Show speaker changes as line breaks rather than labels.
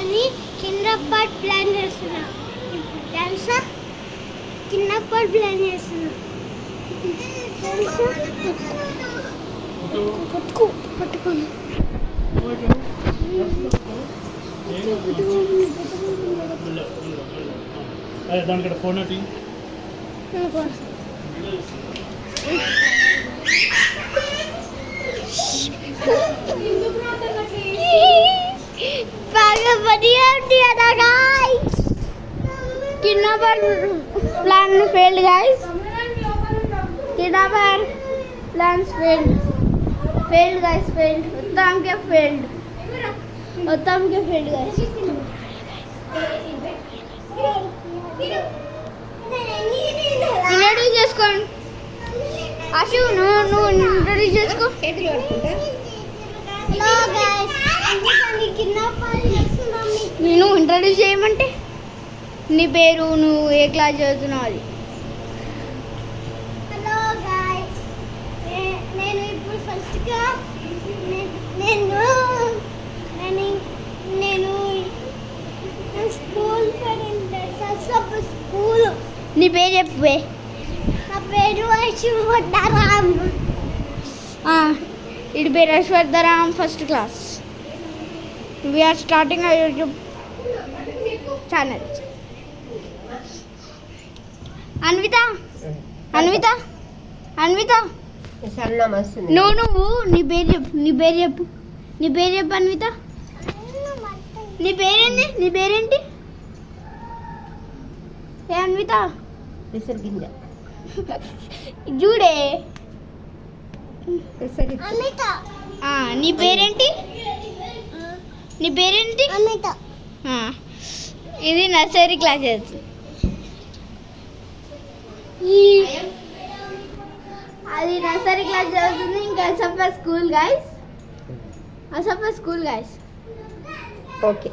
కానీ కింద part plan చేస్తున్నా. ఇప్పుడు తెలుసా కింద పార్ట్ ప్లాన్ చేస్తున్నా తెలుసా. పట్టుకోను
దానికడ ఫోన్ అట్టి
బాగా बढ़िया दिया guys.
Kidnapper plan failed guys. Kidnapper plans failed guys. Failed उत्तम के फेल्ड गाइस. ఇంట్రడ్యూస్ చేసుకోండి. ఆశు నువ్వు ఇంట్రడ్యూస్ చేసుకో.
హలో गाइस, అందుకని కింద పార్ట్ చేస్తున్నా.
నేను ఇంట్రడ్యూస్ చేయమంటే నీ పేరు, నువ్వు ఏ క్లాస్ చదువుతున్నావు అది.
హలో గాయ్స్, నేను ఇప్పుడు ఫస్ట్గా నేను స్కూల్ స్కూల్.
నీ పేరు చెప్పే.
నా పేరు ఐశ్వర్యరామ్.
ఇది పేరు ఐశ్వర్యరామ్, first class. We are starting our YouTube channel. Anvitha నువ్వు నీ పేరు చెప్పు అన్విత. నీ పేరేంటి ఏ అన్విత? చూడే
అమిత.
నీ పేరేంటి?
అమిత.
ఇది నర్సరీ క్లాసెస్. అది నర్సరీ క్లాస్ చదువుతుంది. ఇంకా అసఫా స్కూల్ గాయస్.
ఓకే.